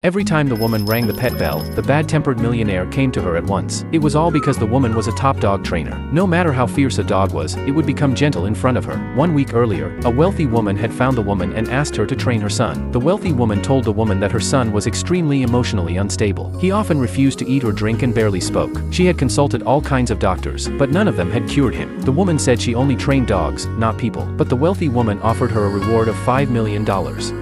Every time the woman rang the pet bell, the bad-tempered millionaire came to her at once. It was all because the woman was a top dog trainer. No matter how fierce a dog was, it would become gentle in front of her. 1 week earlier, a wealthy woman had found the woman and asked her to train her son. The wealthy woman told the woman that her son was extremely emotionally unstable. He often refused to eat or drink and barely spoke. She had consulted all kinds of doctors, but none of them had cured him. The woman said she only trained dogs, not people. But the wealthy woman offered her a reward of $5 million.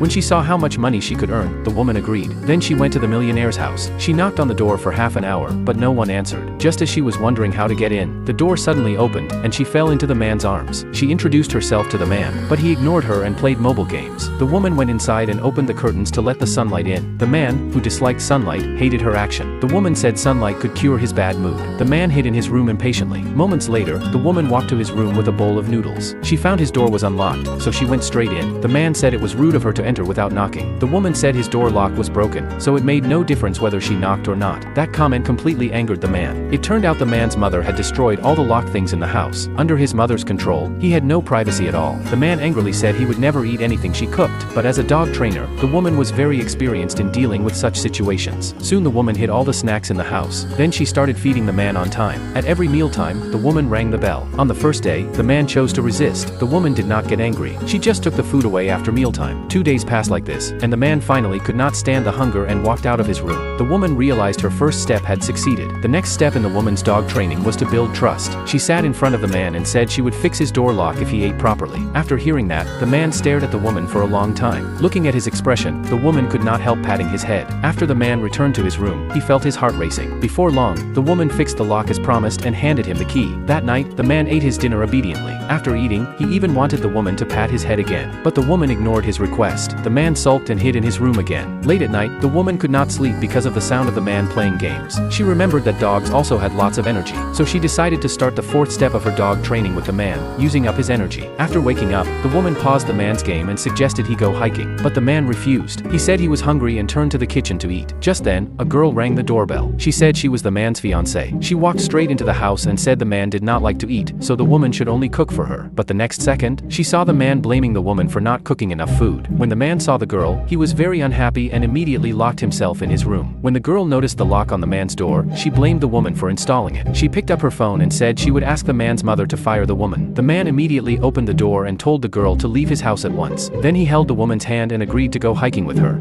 When she saw how much money she could earn, the woman agreed. Then she went to the millionaire's house. She knocked on the door for half an hour, but no one answered. Just as she was wondering how to get in, the door suddenly opened, and she fell into the man's arms. She introduced herself to the man, but he ignored her and played mobile games. The woman went inside and opened the curtains to let the sunlight in. The man, who disliked sunlight, hated her action. The woman said sunlight could cure his bad mood. The man hid in his room impatiently. Moments later, the woman walked to his room with a bowl of noodles. She found his door was unlocked, so she went straight in. The man said it was rude of her to enter without knocking. The woman said his door lock was broken, so it made no difference whether she knocked or not. That comment completely angered the man. It turned out the man's mother had destroyed all the locked things in the house. Under his mother's control, he had no privacy at all. The man angrily said he would never eat anything she cooked, but as a dog trainer, the woman was very experienced in dealing with such situations. Soon the woman hid all the snacks in the house. Then she started feeding the man on time. At every mealtime, the woman rang the bell. On the first day, the man chose to resist. The woman did not get angry. She just took the food away after mealtime. 2 days passed like this, and the man finally could not stand the hunger and walked out of his room. The woman realized her first step had succeeded. The next step in the woman's dog training was to build trust. She sat in front of the man and said she would fix his door lock if he ate properly. After hearing that, the man stared at the woman for a long time. Looking at his expression, the woman could not help patting his head. After the man returned to his room, he felt his heart racing. Before long, the woman fixed the lock as promised and handed him the key. That night, the man ate his dinner obediently. After eating, he even wanted the woman to pat his head again. But the woman ignored his request. The man sulked and hid in his room again. Late at night, the woman could not sleep because of the sound of the man playing games. She remembered that dogs also had lots of energy, so she decided to start the fourth step of her dog training with the man, using up his energy. After waking up, the woman paused the man's game and suggested he go hiking, but the man refused. He said he was hungry and turned to the kitchen to eat. Just then, a girl rang the doorbell. She said she was the man's fiancée. She walked straight into the house and said the man did not like to eat, so the woman should only cook for her. But the next second, she saw the man blaming the woman for not cooking enough food. When the man saw the girl, he was very unhappy and immediately locked himself in his room. When the girl noticed the lock on the man's door, she blamed the woman for installing it. She picked up her phone and said she would ask the man's mother to fire the woman. The man immediately opened the door and told the girl to leave his house at once. Then he held the woman's hand and agreed to go hiking with her.